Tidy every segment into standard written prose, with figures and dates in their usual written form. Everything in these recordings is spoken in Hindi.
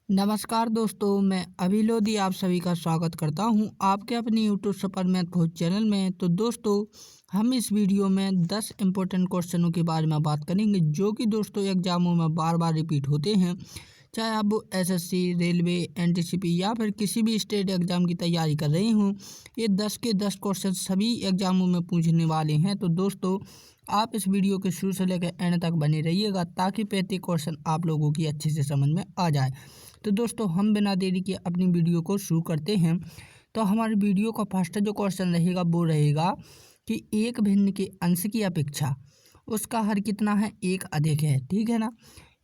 नमस्कार दोस्तों, मैं अभी लोधी आप सभी का स्वागत करता हूं आपके अपने यूट्यूब सुपर मैथ खोज चैनल में। तो दोस्तों, हम इस वीडियो में 10 इम्पोर्टेंट क्वेश्चनों के बारे में बात करेंगे जो कि दोस्तों एग्जामों में बार बार रिपीट होते हैं। चाहे आप वो एसएससी, रेलवे, एनटीसीपी या फिर किसी भी स्टेट एग्जाम की तैयारी कर रहे हों, ये 10 के 10 क्वेश्चन सभी एग्जामों में पूछने वाले हैं। तो दोस्तों, आप इस वीडियो के शुरू से लेकर एंड तक बने रहिएगा ताकि प्रत्येक क्वेश्चन आप लोगों की अच्छे से समझ में आ जाए। तो दोस्तों, हम बिना देरी के अपनी वीडियो को शुरू करते हैं। तो हमारी वीडियो का फर्स्ट जो क्वेश्चन रहेगा वो रहेगा कि एक भिन्न के अंश की अपेक्षा उसका हर कितना है, एक अधिक है। ठीक है ना।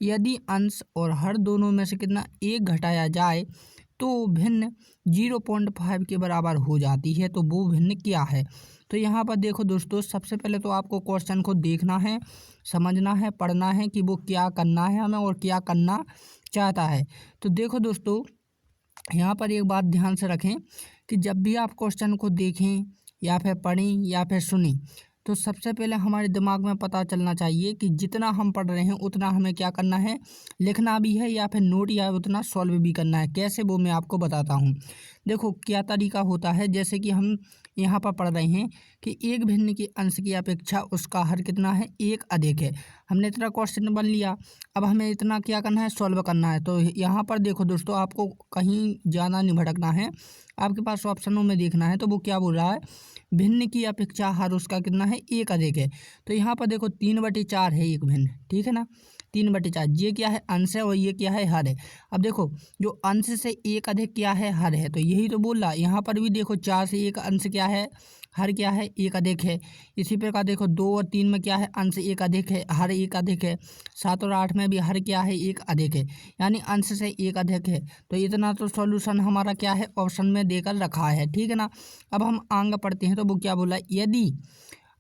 यदि अंश और हर दोनों में से कितना एक घटाया जाए तो भिन्न 0.5 के बराबर हो जाती है। तो वो भिन्न क्या है? तो यहाँ पर देखो दोस्तों, सबसे पहले तो आपको क्वेश्चन को देखना है, समझना है, पढ़ना है कि वो क्या करना है हमें और क्या करना चाहता है। तो देखो दोस्तों, यहाँ पर एक बात ध्यान से रखें कि जब भी आप क्वेश्चन को देखें या फिर पढ़ें या फिर सुनें, तो सबसे पहले हमारे दिमाग में पता चलना चाहिए कि जितना हम पढ़ रहे हैं उतना हमें क्या करना है, लिखना भी है या फिर नोट या उतना सॉल्व भी करना है। कैसे, वो मैं आपको बताता हूँ। देखो क्या तरीका होता है, जैसे कि हम यहाँ पर पढ़ रहे हैं कि एक भिन्न के अंश की अपेक्षा उसका हर कितना है, एक अधिक है। हमने इतना क्वेश्चन बन लिया, अब हमें इतना क्या करना है, सॉल्व करना है। तो यहाँ पर देखो दोस्तों, आपको कहीं ज़्यादा नहीं भटकना है, आपके पास ऑप्शनों में देखना है। तो वो क्या बोल रहा है, भिन्न की अपेक्षा हर उसका कितना है, एक अधिक है। तो यहाँ पर देखो 3/4 है एक भिन्न। ठीक है ना, 3/4 ये क्या है, अंश है और ये क्या है, हर है। अब देखो, जो अंश से एक अधिक क्या है, हर है। तो यही तो बोल रहा है। यहाँ पर भी देखो 4 से एक अंश क्या है, हर क्या है, एक अधिक है। इसी प्रकार देखो 2 और 3 में क्या है, अंश एक अधिक है, हर एक अधिक है। 7 और 8 में भी हर क्या है, एक अधिक है, यानी अंश से एक अधिक है। तो इतना तो सॉल्यूशन हमारा क्या है, ऑप्शन में देकर रखा है। ठीक है ना। अब हम आगे पढ़ते हैं। तो वो क्या बोला, यदि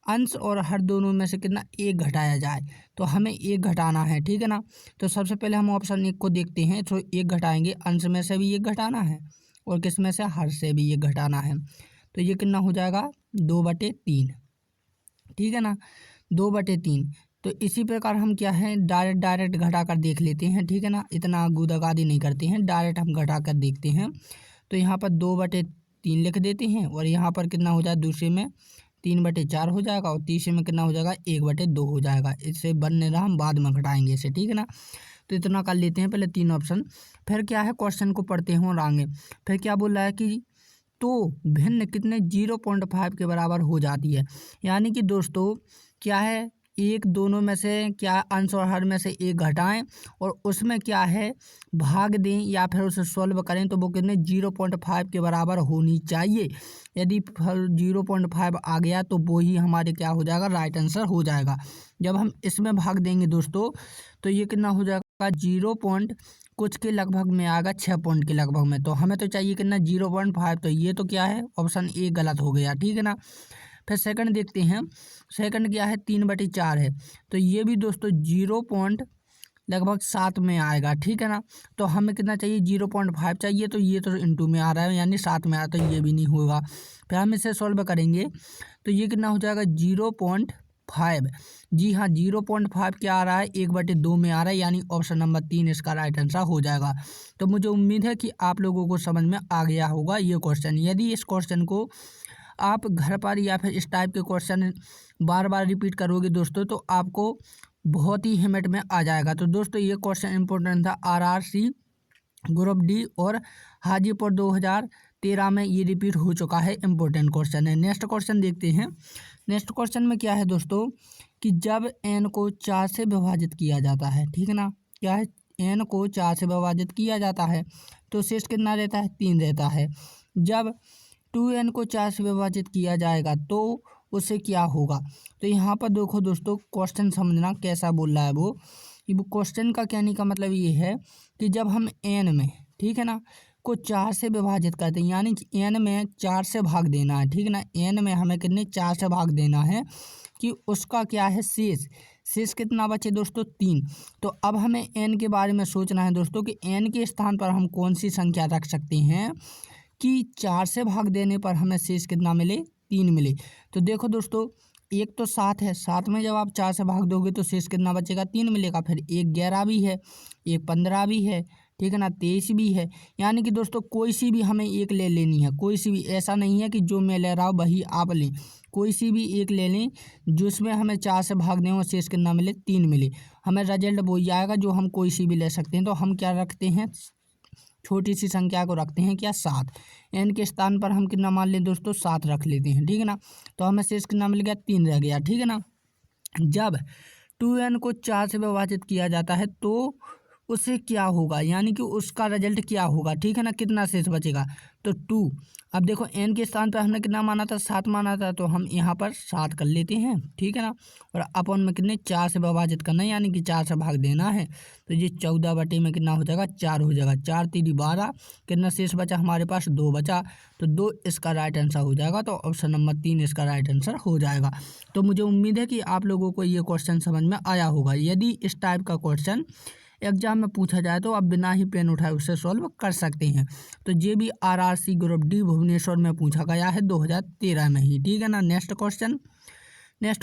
अंश और हर दोनों में से कितना एक घटाया जाए, तो हमें एक घटाना है। ठीक है ना। तो सबसे पहले हम ऑप्शन एक को देखते हैं। तो एक घटाएंगे, अंश में से भी एक घटाना है और किस में से, हर से भी एक घटाना है। तो ये कितना हो जाएगा, 2/3। ठीक है ना, 2/3। तो इसी प्रकार हम क्या है, डायरेक्ट घटा कर देख लेते हैं। ठीक है ना, इतना गुदागादी नहीं करते हैं, डायरेक्ट हम घटा कर देखते हैं। तो यहाँ पर 2/3 लिख देते हैं और यहाँ पर कितना हो जाए, दूसरे में 3/4 हो जाएगा और तीसरे में कितना हो जाएगा, 1/2 हो जाएगा। इससे बन नहीं रहा, हम बाद में घटाएंगे इसे। ठीक है ना। तो इतना कर लेते हैं पहले तीन ऑप्शन। फिर क्या है, क्वेश्चन को पढ़ते हैं और आगे फिर क्या बोल रहा है कि तो भिन्न कितने, 0.5 के बराबर हो जाती है। यानी कि दोस्तों क्या है, एक दोनों में से क्या अंश और हर में से एक घटाएं और उसमें क्या है, भाग दें या फिर उसे सॉल्व करें। तो वो कितने, 0.5 के बराबर होनी चाहिए। यदि 0.5 आ गया तो वो ही हमारे क्या हो जाएगा, राइट आंसर हो जाएगा। जब हम इसमें भाग देंगे दोस्तों, तो ये कितना हो जाएगा, 0 पॉइंट कुछ के लगभग में आएगा, 6 पॉइंट के लगभग में। तो हमें तो चाहिए कितना, 0.5। तो ये तो क्या है, ऑप्शन ए गलत हो गया। ठीक है ना। फिर सेकंड देखते हैं। सेकंड क्या है, 3/4 है। तो ये भी दोस्तों 0.7 में आएगा। ठीक है ना। तो हमें कितना चाहिए, 0.5 चाहिए। तो ये तो इंटू में आ रहा है, यानी 7 में आ रहा है, तो ये भी नहीं होगा। फिर हम इसे सॉल्व करेंगे तो ये कितना हो जाएगा, 0.5। जी हाँ, 0.5 क्या आ रहा है, 1/2 में आ रहा है, यानी ऑप्शन नंबर 3 इसका राइट आंसर हो जाएगा। तो मुझे उम्मीद है कि आप लोगों को समझ में आ गया होगा ये क्वेश्चन। यदि इस क्वेश्चन को आप घर पर या फिर इस टाइप के क्वेश्चन बार बार रिपीट करोगे दोस्तों, तो आपको बहुत ही हिम्मत में आ जाएगा। तो दोस्तों, ये क्वेश्चन इंपॉर्टेंट था, RRC ग्रुप डी और हाजीपुर 2013 में ये रिपीट हो चुका है, इंपॉर्टेंट क्वेश्चन है। नेक्स्ट क्वेश्चन देखते हैं। नेक्स्ट क्वेश्चन में क्या है दोस्तों, कि जब n को 4 से विभाजित किया जाता है। ठीक है ना, क्या है, n को 4 से विभाजित किया जाता है तो शेष कितना रहता है, 3 रहता है। जब 2n को 4 से विभाजित किया जाएगा तो उससे क्या होगा। तो यहाँ पर देखो दोस्तों, क्वेश्चन समझना कैसा बोल रहा है वो, कि वो क्वेश्चन का कहने का मतलब ये है कि जब हम n में, ठीक है ना, को 4 से विभाजित करते हैं, यानी कि n में 4 से भाग देना है। ठीक है ना, n में हमें कितने, 4 से भाग देना है, कि उसका क्या है, शेष। शेष कितना बचे दोस्तों, 3। तो अब हमें n के बारे में सोचना है दोस्तों कि n के स्थान पर हम कौन सी संख्या रख सकते हैं कि 4 से भाग देने पर हमें शेष कितना मिले, 3 मिले। तो देखो दोस्तों, एक तो 7 है, 7 में जब आप 4 से भाग दोगे तो शेष कितना बचेगा, 3 मिलेगा। फिर एक 11 भी है, एक 15 भी है। ठीक है ना, 23 भी है। यानी कि दोस्तों कोई सी भी हमें एक ले लेनी है, कोई सी भी, ऐसा नहीं है कि जो मैं ले रहा हूँ वही आप लें, कोई सी भी एक ले लें जिसमें हमें 4 से भाग दें और शेष कितना मिले, 3 मिले, हमें रिजल्ट वो ही आएगा जो हम कोई सी भी ले सकते हैं। तो हम क्या रखते हैं, छोटी सी संख्या को रखते हैं क्या, 7। एन के स्थान पर हम कितना मान लें दोस्तों, 7 रख लेते हैं, ठीक है ना। तो हमें शेष कितना मिल गया, 3 रह गया, ठीक है ना। जब 2n को 4 से विभाजित किया जाता है तो उससे क्या होगा, यानी कि उसका रिजल्ट क्या होगा, ठीक है ना, कितना शेष बचेगा, तो 2। अब देखो n के स्थान पर हमने कितना माना था, 7 माना था, तो हम यहाँ पर 7 कर लेते हैं, ठीक है ना। और अपन में कितने, 4 से विभाजित करना है, यानी कि 4 से भाग देना है। तो ये 14 बटे में कितना हो जाएगा, 4 हो जाएगा, 4 3 12, कितना शेष बचा हमारे पास, 2 बचा, तो 2 इसका राइट आंसर हो जाएगा। तो ऑप्शन नंबर 3 इसका राइट आंसर हो जाएगा। तो मुझे उम्मीद है कि आप लोगों को ये क्वेश्चन समझ में आया होगा। यदि इस टाइप का क्वेश्चन एग्जाम में पूछा जाए तो आप बिना ही पेन उठाए उससे सॉल्व कर सकते हैं। तो ये भी RRC ग्रुप डी भुवनेश्वर में पूछा गया है 2013 में ही, ठीक है ना। नेक्स्ट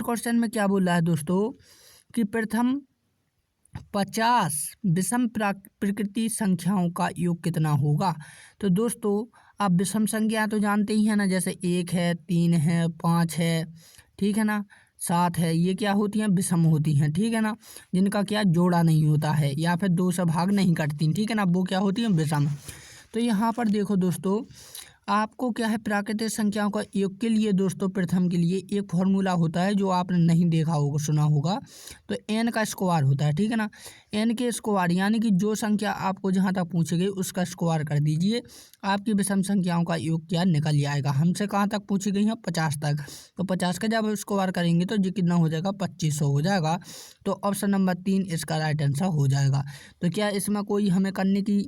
क्वेश्चन में क्या बोल रहा है दोस्तों, कि प्रथम 50 विषम प्रकृति संख्याओं का योग कितना होगा। तो दोस्तों आप विषम संख्या तो जानते ही हैं ना, जैसे 1 है, 3 है, 5 है, ठीक है ना, 7 है, ये क्या होती हैं, विषम होती हैं, ठीक है ना, जिनका क्या जोड़ा नहीं होता है या फिर 2 से भाग नहीं करती, ठीक है ना, वो क्या होती हैं, विषम। तो यहाँ पर देखो दोस्तों, आपको क्या है, प्राकृतिक संख्याओं का योग के लिए दोस्तों प्रथम के लिए एक फॉर्मूला होता है जो आपने नहीं देखा होगा, सुना होगा। तो n का स्क्वायर होता है, ठीक है ना, n के स्क्वायर, यानी कि जो संख्या आपको जहाँ तक पूछी गई उसका स्क्वायर कर दीजिए, आपकी विषम संख्याओं का योग क्या निकल आएगा। हमसे कहाँ तक पूछी गई है, 50 तक, तो 50 का जब स्क्वायर करेंगे तो ये कितना हो जाएगा, 2500 हो जाएगा। तो ऑप्शन नंबर 3 इसका राइट आंसर हो जाएगा। तो क्या इसमें कोई हमें करने की,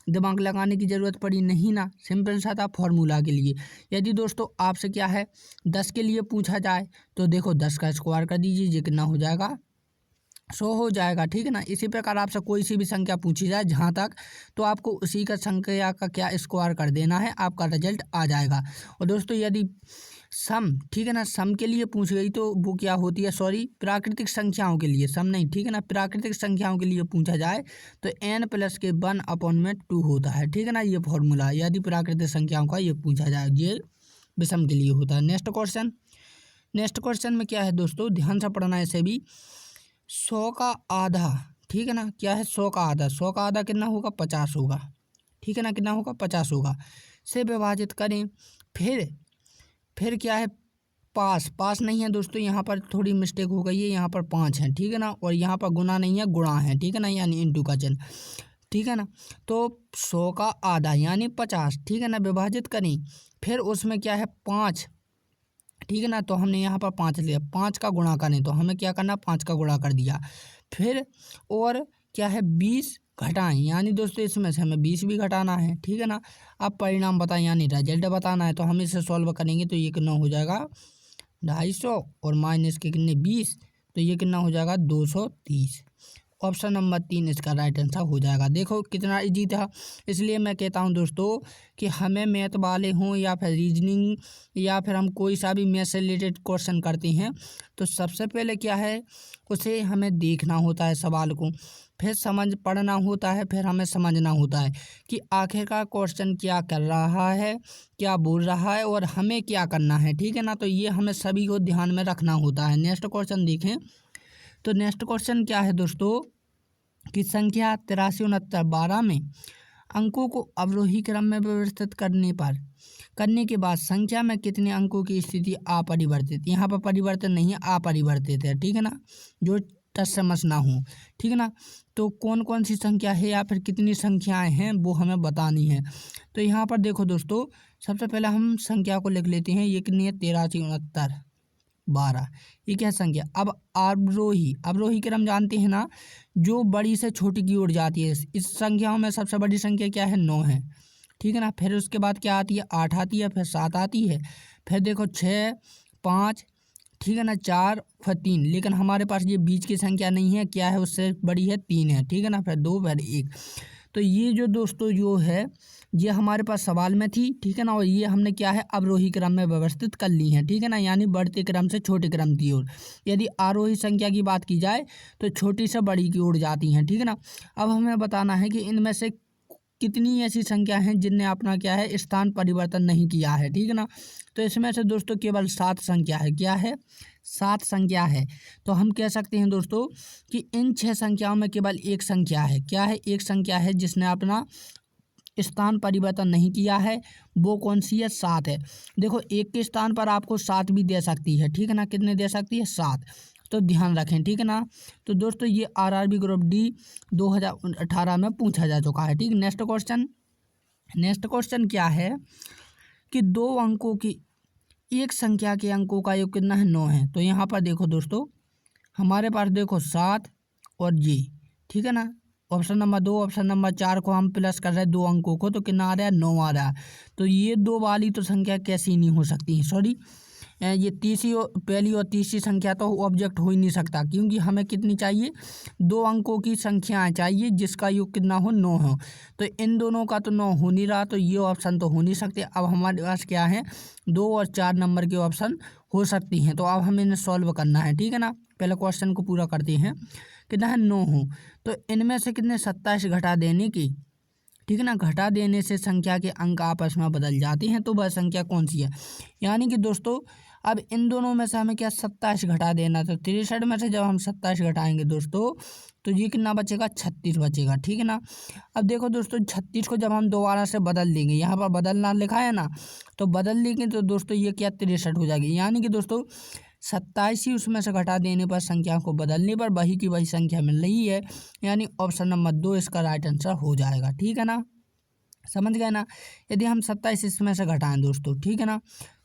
दिमाग लगाने की ज़रूरत पड़ी नहीं ना, सिंपल सा था फॉर्मूला के लिए। यदि दोस्तों आपसे क्या है 10 के लिए पूछा जाए तो देखो 10 का स्क्वायर कर दीजिए, ये कितना हो जाएगा, 100 हो जाएगा, ठीक है ना। इसी प्रकार आपसे कोई सी भी संख्या पूछी जाए जहाँ तक, तो आपको उसी का संख्या का क्या स्क्वायर कर देना है, आपका रिजल्ट आ जाएगा। और दोस्तों यदि सम, ठीक है ना, सम के लिए पूछ गई तो वो क्या होती है, सॉरी, प्राकृतिक संख्याओं के लिए, सम नहीं, ठीक है ना, प्राकृतिक संख्याओं के लिए पूछा जाए तो n प्लस के 1/2 होता है, ठीक है ना, ये फॉर्मूला, यदि प्राकृतिक संख्याओं का ये पूछा जाए, ये विषम के लिए होता है। नेक्स्ट क्वेश्चन में क्या है दोस्तों, ध्यान से पढ़ना है इसे भी। 100 का आधा, ठीक है ना, क्या है, 100 का आधा, 100 का आधा कितना होगा, 50 होगा, ठीक है ना, कितना होगा, 50 होगा, से विभाजित करें। फिर क्या है, पास नहीं है दोस्तों, यहाँ पर थोड़ी मिस्टेक हो गई है, यहाँ पर 5 है, ठीक है ना, और यहाँ पर गुना नहीं है, गुणा है, ठीक है ना, यानी इंटू का चिन्ह, ठीक है ना। तो 100 का आधा यानी 50, ठीक है ना, विभाजित करें, फिर उसमें क्या है, 5, ठीक है ना, तो हमने यहाँ पर 5 लिया, 5 का गुणा करें तो हमें क्या करना, 5 का गुणा कर दिया, फिर और क्या है, 20 घटाएं, यानी दोस्तों इसमें से हमें 20 भी घटाना है, ठीक है ना। अब परिणाम बताएं, यानी रिजल्ट बताना है, तो हम इसे सॉल्व करेंगे तो ये कितना हो जाएगा, 250, और माइनस के कितने, 20, तो ये कितना हो जाएगा, 230। ऑप्शन नंबर 3 इसका राइट आंसर हो जाएगा। देखो कितना इजी था, इसलिए मैं कहता हूं दोस्तों कि हमें मैथ वाले हों या फिर रीजनिंग या फिर हम कोई सा भी मैथ से रिलेटेड क्वेश्चन करते हैं तो सबसे पहले क्या है, उसे हमें देखना होता है सवाल को, फिर समझ पढ़ना होता है, फिर हमें समझना होता है कि आखिरकार क्वेश्चन क्या कर रहा है, क्या बोल रहा है और हमें क्या करना है, ठीक है ना। तो ये हमें सभी को ध्यान में रखना होता है। नेक्स्ट क्वेश्चन देखें, तो नेक्स्ट क्वेश्चन क्या है दोस्तों, कि संख्या 83 69 12 में अंकों को अवरोही क्रम में व्यवस्थित करने के बाद संख्या में कितने अंकों की स्थिति अपरिवर्तित, यहाँ पर परिवर्तन नहीं है, अपरिवर्तित है, ठीक है ना, जो टच समझ ना हो, ठीक है ना। तो कौन कौन सी संख्या है या फिर कितनी संख्याएं हैं वो हमें बतानी है। तो यहाँ पर देखो दोस्तों, सबसे पहले हम संख्या को लिख लेते हैं, ये कितनी है, 83 69 12, ये क्या संख्या। अब अवरोही क्रम जानते हैं ना, जो बड़ी से छोटी की ओर जाती है। इस संख्याओं में सबसे बड़ी संख्या क्या है, 9 है, ठीक है ना। फिर उसके बाद क्या आती है, 8 आती है, फिर 7 आती है, फिर देखो 6 5, ठीक है ना, 4, फिर 3, लेकिन हमारे पास ये बीच की संख्या नहीं है, क्या है, उससे बड़ी है, 3 है, ठीक है ना, फिर 2, फिर 1। तो ये जो दोस्तों जो है ये हमारे पास सवाल में थी, ठीक है ना, और ये हमने क्या है, अवरोही क्रम में व्यवस्थित कर ली है, ठीक है ना, यानी बढ़ते क्रम से छोटे क्रम की ओर। यदि आरोही संख्या की बात की जाए तो छोटी से बड़ी की ओर जाती हैं, ठीक है ना। अब हमें बताना है कि इनमें से कितनी ऐसी संख्या हैं जिनने अपना क्या है स्थान परिवर्तन नहीं किया है, ठीक है ना। तो इसमें से दोस्तों केवल 7 संख्या है, क्या है 7 संख्या है। तो हम कह सकते हैं दोस्तों कि इन 6 संख्याओं में केवल एक संख्या है, क्या है एक संख्या है जिसने अपना स्थान परिवर्तन नहीं किया है। वो कौन सी है 7 है। देखो एक के स्थान पर आपको 7 भी दे सकती है, ठीक है ना, कितने दे सकती है 7। तो ध्यान रखें, ठीक है ना। तो दोस्तों ये आरआरबी ग्रुप डी 2018 में पूछा जा चुका है, ठीक। नेक्स्ट क्वेश्चन क्या है कि 2 अंकों की एक संख्या के अंकों का योग कितना है 9 है। तो यहाँ पर देखो दोस्तों हमारे पास देखो 7 और ये, ठीक है ना। ऑप्शन नंबर 2 ऑप्शन नंबर 4 को हम प्लस कर रहे हैं 2 अंकों को, तो कितना आ रहा है 9 आ रहा है। तो ये 2 वाली तो संख्या कैसी नहीं हो सकती है, सॉरी ये तीसरी और पहली और तीसरी संख्या तो ऑब्जेक्ट हो ही नहीं सकता, क्योंकि हमें कितनी चाहिए 2 अंकों की संख्याएं चाहिए जिसका योग कितना हो 9 हो। तो इन दोनों का तो 9 हो नहीं रहा, तो ये ऑप्शन तो हो नहीं सकते। अब हमारे पास क्या है 2 और 4 नंबर के ऑप्शन हो सकती हैं। तो अब हमें इन्हें सॉल्व करना है, ठीक है ना। पहले क्वेश्चन को पूरा करते हैं, कितना है 9 हो। तो इनमें से कितने 27 घटा देने की, ठीक है ना, घटा देने से संख्या के अंक आपस में बदल जाते हैं। तो वह संख्या कौन सी है, यानी कि दोस्तों अब इन दोनों में से हमें क्या 27 घटा देना। तो 63 में से जब हम 27 घटाएंगे दोस्तों तो ये कितना बचेगा 36 बचेगा, ठीक है ना। अब देखो दोस्तों 36 को जब हम दोबारा से बदल देंगे, यहाँ पर बदलना लिखा है ना, तो बदल देंगे तो दोस्तों ये क्या 63 हो जाएगी। यानी कि दोस्तों 27 ही उसमें से घटा देने पर संख्या को बदलने पर वही की वही संख्या मिल रही है, यानी ऑप्शन नंबर 2 इसका राइट आंसर हो जाएगा, ठीक है ना। समझ गए ना। यदि हम 27 इसमें से घटाएं दोस्तों, ठीक है ना,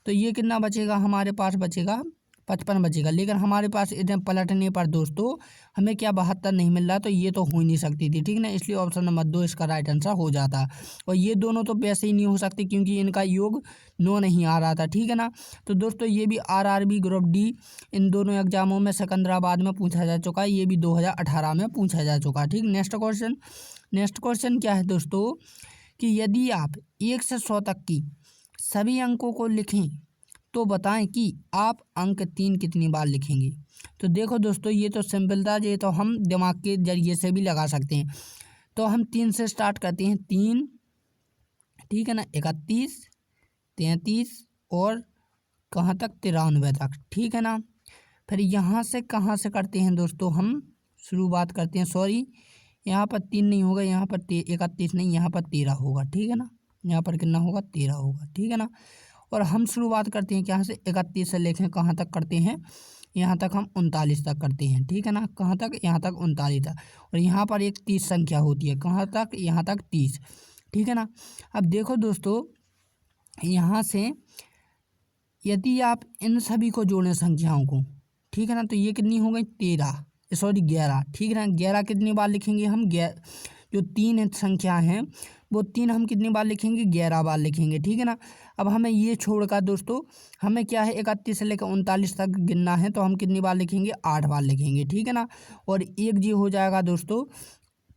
तो ये कितना बचेगा हमारे पास बचेगा 55 बचेगा। लेकिन हमारे पास इतने पलटने पर दोस्तों हमें क्या 72 नहीं मिल रहा, तो ये तो हो ही नहीं सकती थी, ठीक ना। इसलिए ऑप्शन नंबर 2 इसका राइट आंसर हो जाता। और ये दोनों तो वैसे ही नहीं हो सकती क्योंकि इनका योग 9 नहीं आ रहा था, ठीक है ना। तो दोस्तों ये भी आरआरबी ग्रुप डी इन दोनों एग्जामों में सिकंदराबाद में पूछा जा चुका है, ये भी 2018 में पूछा जा चुका है, ठीक। नेक्स्ट क्वेश्चन क्या है दोस्तों कि यदि आप 1 से 100 तक की सभी अंकों को लिखें तो बताएं कि आप अंक 3 कितनी बार लिखेंगे। तो देखो दोस्तों ये तो सिंपल था, ये तो हम दिमाग के जरिए से भी लगा सकते हैं। तो हम 3 से स्टार्ट करते हैं, 3, ठीक है ना, 31, 33 और कहाँ तक 93 तक, ठीक है ना। फिर यहाँ से कहाँ से करते हैं दोस्तों हम शुरुआत करते हैं, सॉरी यहाँ पर 3 नहीं होगा, यहाँ पर 31 नहीं, यहाँ पर 13 होगा, ठीक है ना। यहाँ पर कितना होगा 13 होगा, ठीक है ना। और हम शुरुआत करते हैं यहाँ से 31 से लेकर कहाँ तक करते हैं, यहाँ तक हम 39 तक करते हैं, ठीक है ना। कहाँ तक, यहाँ तक 39 तक। और यहाँ पर एक 30 संख्या होती है, कहाँ तक, यहाँ तक 30, ठीक है ना। अब देखो दोस्तों यहाँ से यदि आप इन सभी को जोड़ें संख्याओं को, ठीक है ना, तो ये कितनी हो गई 13, सॉरी 11, ठीक है ना। 11 कितनी बार लिखेंगे हम, जो 3 संख्या हैं वो 3 हम कितनी बार लिखेंगे 11 बार लिखेंगे, ठीक है ना। अब हमें ये छोड़कर दोस्तों हमें क्या है 31 से लेकर 39 तक गिनना है, तो हम कितनी बार लिखेंगे 8 बार लिखेंगे, ठीक है ना। और एक जी हो जाएगा दोस्तों,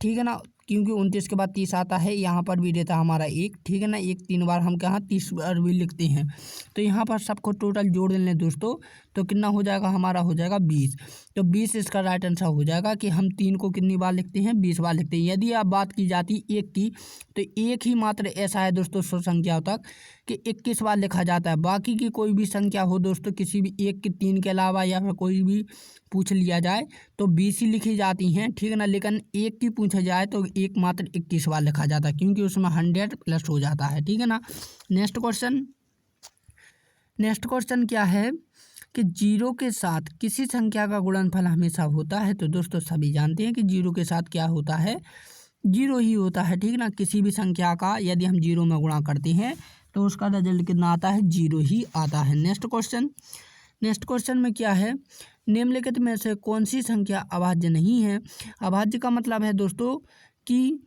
ठीक है ना, क्योंकि 29 के बाद 30 आता है, यहाँ पर भी रहता हमारा 1, ठीक है ना। 1 3 बार हम कहाँ 30 बार भी लिखते हैं। तो यहाँ पर सबको टोटल जोड़ लें दोस्तों, तो कितना हो जाएगा हमारा हो जाएगा 20। तो 20 इसका राइट आंसर हो जाएगा कि हम 3 को कितनी बार लिखते हैं 20 बार लिखते हैं। यदि आप बात की जाती 1 की, तो एक ही मात्र ऐसा है दोस्तों 100 संख्याओं तक कि 21 बार लिखा जाता है। बाकी की कोई भी संख्या हो दोस्तों, किसी भी 1 की 3 के अलावा या फिर कोई भी पूछ लिया जाए तो 20 ही लिखी जाती हैं, ठीक है ना। लेकिन 1 की पूछा जाए तो एक मात्र 21 बार लिखा जाता है, क्योंकि उसमें 100 प्लस हो जाता है, ठीक है ना। नेक्स्ट क्वेश्चन क्या है कि 0 के साथ किसी संख्या का गुणनफल हमेशा होता है। तो दोस्तों सभी जानते हैं कि 0 के साथ क्या होता है, 0 ही होता है, ठीक ना। किसी भी संख्या का यदि हम 0 में गुणा करते हैं तो उसका रिजल्ट कितना आता है 0 ही आता है। नेक्स्ट क्वेश्चन में क्या है, निम्नलिखित में से कौन सी संख्या अभाज्य नहीं है। अभाज्य का मतलब है दोस्तों कि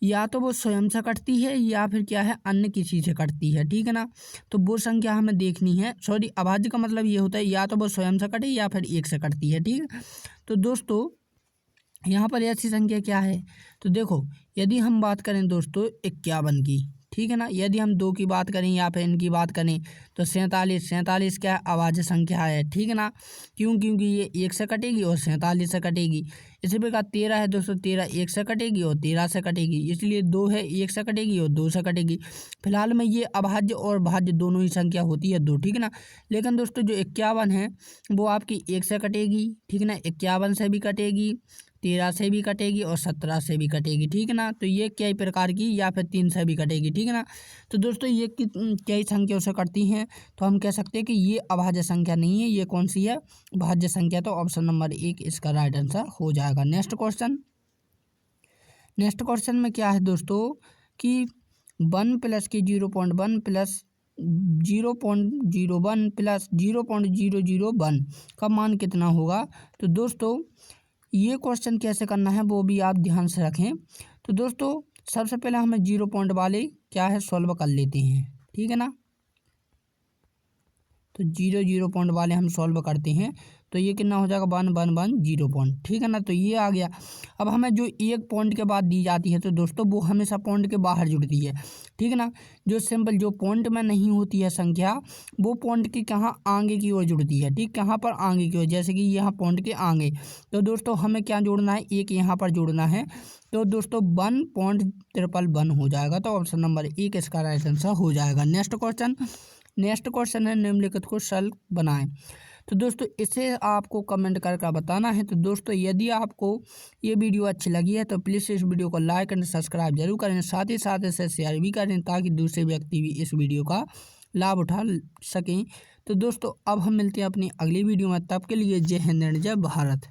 या तो वो स्वयं से कटती है या फिर क्या है अन्य किसी से कटती है, ठीक है ना। तो वो संख्या हमें देखनी है, सॉरी अभाज्य का मतलब ये होता है या तो वो स्वयं से कटे या फिर एक से कटती है, ठीक है। तो दोस्तों यहाँ पर ऐसी संख्या क्या है, तो देखो यदि हम बात करें दोस्तों 51 की, ठीक है ना। यदि हम 2 की बात करें या फिर इनकी बात करें तो 47 क्या अभाज्य संख्या है, ठीक है ना। क्यों? क्योंकि ये 1 से कटेगी और 47 से कटेगी। इसी प्रकार 13 है दोस्तों, 13 1 से कटेगी और 13 से कटेगी, इसलिए 2 है 1 से कटेगी और 2 से कटेगी। फिलहाल में ये अभाज्य और भाज्य दोनों ही संख्या होती है 2, ठीक है ना। लेकिन दोस्तों जो 51 है वो आपकी 1 से कटेगी, ठीक है ना, 51 से भी कटेगी, 13 से भी कटेगी और 17 से भी कटेगी, ठीक है ना। तो ये कई प्रकार की या फिर 3 से भी कटेगी, ठीक है ना। तो दोस्तों ये कई संख्याओं से कटती हैं, तो हम कह सकते हैं कि ये अभाज्य संख्या नहीं है, ये कौन सी है, भाज्य संख्या। तो ऑप्शन नंबर 1 इसका राइट आंसर हो जाएगा। नेक्स्ट क्वेश्चन में क्या है दोस्तों कि 1 प्लस की 0.1 प्लस 0.01 प्लस 0.001 का मान कितना होगा। तो दोस्तों ये क्वेश्चन कैसे करना है वो भी आप ध्यान से रखें। तो दोस्तों सबसे पहले हमें 0 पॉइंट वाले क्या है सॉल्व कर लेते हैं, ठीक है ना। तो 0 पॉइंट वाले हम सॉल्व करते हैं तो ये कितना हो जाएगा 1 1 1 0 पॉइंट, ठीक है ना। तो ये आ गया। अब हमें जो एक पॉइंट के बाद दी जाती है तो दोस्तों वो हमेशा पॉइंट के बाहर जुड़ती है, ठीक है ना। जो सिंपल जो पॉइंट में नहीं होती है संख्या वो पॉइंट की कहाँ आगे की ओर जुड़ती है, ठीक, कहाँ पर आगे की ओर, जैसे कि यहाँ पॉइंट के आगे। तो दोस्तों हमें क्या जोड़ना है, एक यहाँ पर जोड़ना है। तो दोस्तों 1.111 हो जाएगा। तो ऑप्शन नंबर 1 इसका राइट आंसर हो जाएगा। नेक्स्ट क्वेश्चन है निम्नलिखित को सरल बनाएं। तो दोस्तों इसे आपको कमेंट करके बताना है। तो दोस्तों यदि आपको ये वीडियो अच्छी लगी है तो प्लीज़ इस वीडियो को लाइक एंड सब्सक्राइब जरूर करें, साथ ही साथ इसे शेयर भी करें ताकि दूसरे व्यक्ति भी इस वीडियो का लाभ उठा सकें। तो दोस्तों अब हम मिलते हैं अपनी अगली वीडियो में, तब के लिए जय हिंद एंड जय भारत।